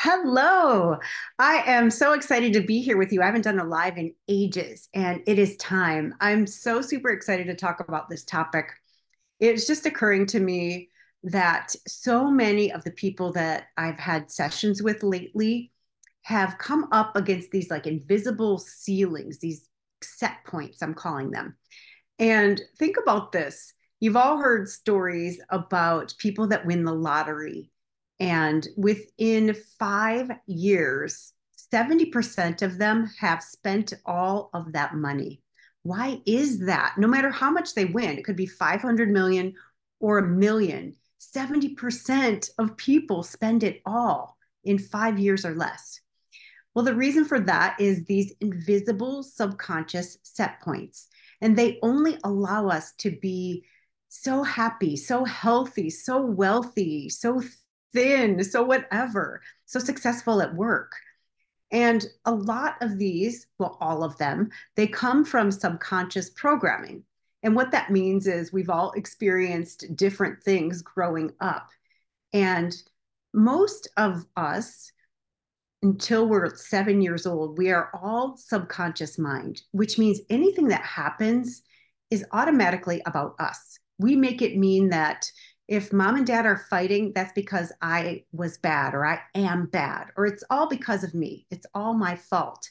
Hello. I am so excited to be here with you. I haven't done a live in ages, and it is time. I'm so super excited to talk about this topic. It's just occurring to me that so many of the people that I've had sessions with lately have come up against these like invisible ceilings, these set points, I'm calling them. And think about this. You've all heard stories about people that win the lottery. And within 5 years, 70% of them have spent all of that money. Why is that? No matter how much they win, it could be 500 million or a million. 70% of people spend it all in 5 years or less. Well, the reason for that is these invisible subconscious set points. And they only allow us to be so happy, so healthy, so wealthy, so thin, so whatever, so successful at work. And a lot of these, well, all of them, they come from subconscious programming. And what that means is we've all experienced different things growing up. And most of us until we're 7 years old, we are all subconscious mind, which means anything that happens is automatically about us. We make it mean that if mom and dad are fighting, that's because I was bad or I am bad, or it's all because of me. It's all my fault.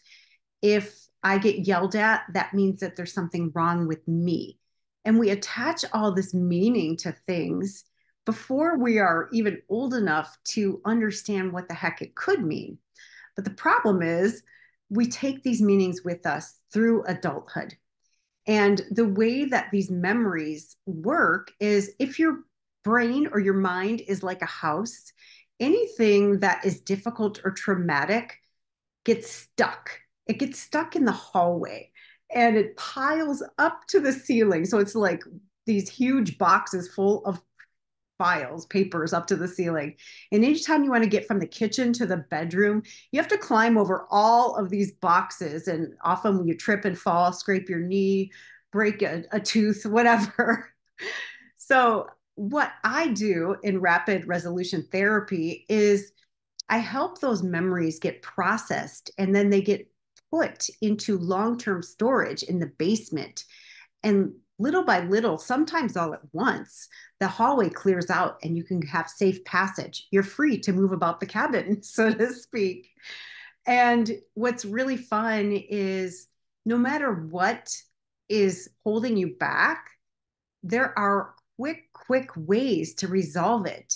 If I get yelled at, that means that there's something wrong with me. And we attach all this meaning to things before we are even old enough to understand what the heck it could mean. But the problem is we take these meanings with us through adulthood. And the way that these memories work is if your brain or your mind is like a house, anything that is difficult or traumatic gets stuck. It gets stuck in the hallway and it piles up to the ceiling. So it's like these huge boxes full of files, papers up to the ceiling. And anytime you want to get from the kitchen to the bedroom, you have to climb over all of these boxes. And often when you trip and fall, scrape your knee, break a tooth, whatever. So, what I do in rapid resolution therapy is I help those memories get processed and then they get put into long term storage in the basement. And little by little, sometimes all at once, the hallway clears out and you can have safe passage. You're free to move about the cabin, so to speak. And what's really fun is no matter what is holding you back, there are quick ways to resolve it.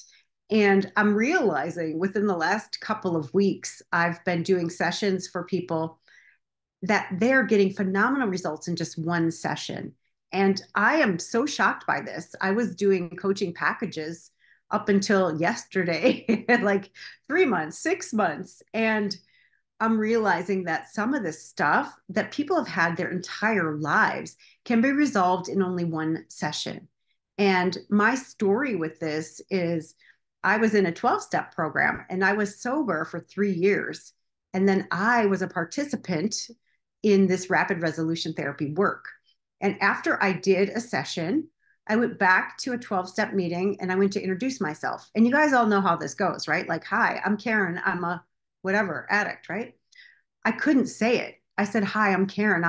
And I'm realizing within the last couple of weeks, I've been doing sessions for people that they're getting phenomenal results in just one session. And I am so shocked by this. I was doing coaching packages up until yesterday, like 3 months, 6 months. And I'm realizing that some of this stuff that people have had their entire lives can be resolved in only one session. And my story with this is I was in a 12-step program and I was sober for 3 years. And then I was a participant in this rapid resolution therapy work. And after I did a session, I went back to a 12-step meeting and I went to introduce myself. And you guys all know how this goes, right? Like, hi, I'm Karen. I'm a whatever addict, right? I couldn't say it. I said, hi, I'm Karen.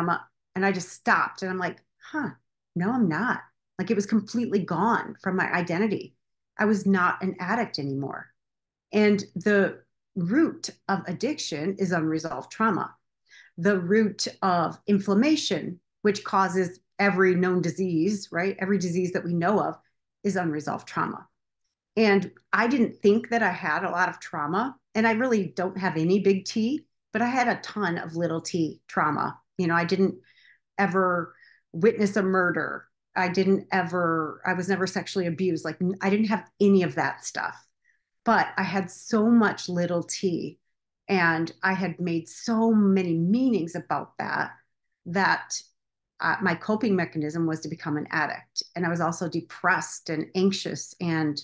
And I just stopped and I'm like, huh, no, I'm not. Like it was completely gone from my identity. I was not an addict anymore. And the root of addiction is unresolved trauma. The root of inflammation, which causes every known disease, right? Every disease that we know of is unresolved trauma. And I didn't think that I had a lot of trauma. And I really don't have any big T, but I had a ton of little t trauma. I didn't ever witness a murder. I was never sexually abused. Like I didn't have any of that stuff. But I had so much little t and I had made so many meanings about that my coping mechanism was to become an addict. And I was also depressed and anxious and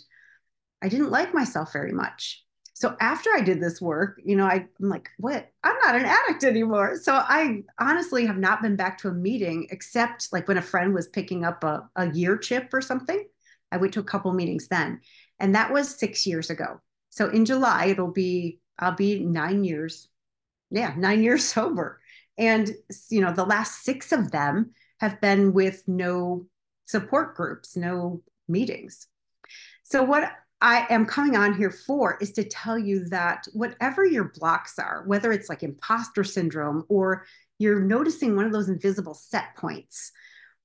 I didn't like myself very much. So after I did this work, I'm like, what? I'm not an addict anymore. So I honestly have not been back to a meeting except like when a friend was picking up a year chip or something. I went to a couple meetings then. And that was 6 years ago. So in July, it'll be I'll be 9 years, yeah, 9 years sober. And, the last 6 of them have been with no support groups, no meetings. So, what I am coming on here for is to tell you that whatever your blocks are, whether it's like imposter syndrome or you're noticing one of those invisible set points,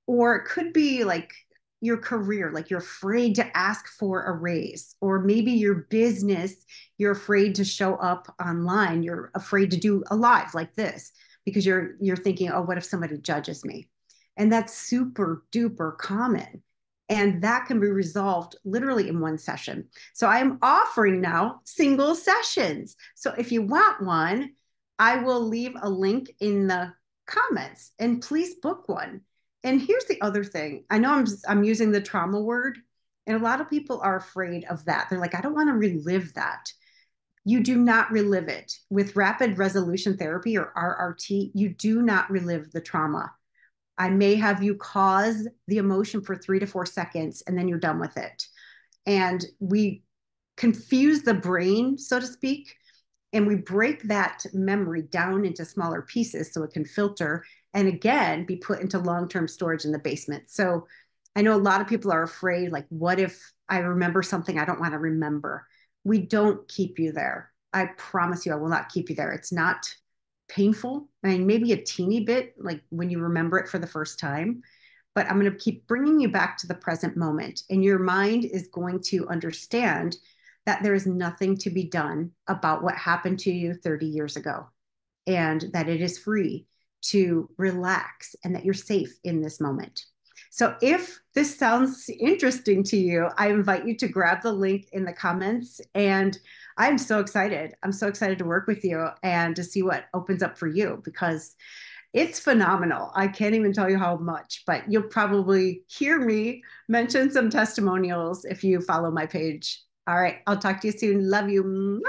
or it could be like your career, like you're afraid to ask for a raise, or maybe your business, you're afraid to show up online, you're afraid to do a live like this because you're thinking, oh, what if somebody judges me? And that's super duper common. And that can be resolved literally in one session. So I am offering now single sessions. So if you want one, I will leave a link in the comments and please book one. And here's the other thing. I know I'm using the trauma word, and a lot of people are afraid of that. They're like, I don't want to relive that. You do not relive it. With rapid resolution therapy or RRT, you do not relive the trauma. I may have you cause the emotion for 3 to 4 seconds and then you're done with it. And we confuse the brain, so to speak, and we break that memory down into smaller pieces so it can filter and again be put into long-term storage in the basement. So I know a lot of people are afraid, like, what if I remember something I don't want to remember? We don't keep you there. I promise you, I will not keep you there. It's not painful. I mean, maybe a teeny bit, like when you remember it for the first time, but I'm going to keep bringing you back to the present moment. And your mind is going to understand that there is nothing to be done about what happened to you 30 years ago, and that it is free to relax and that you're safe in this moment. So if this sounds interesting to you, I invite you to grab the link in the comments. And I'm so excited. I'm so excited to work with you and to see what opens up for you because it's phenomenal. I can't even tell you how much, but you'll probably hear me mention some testimonials if you follow my page. All right. I'll talk to you soon. Love you.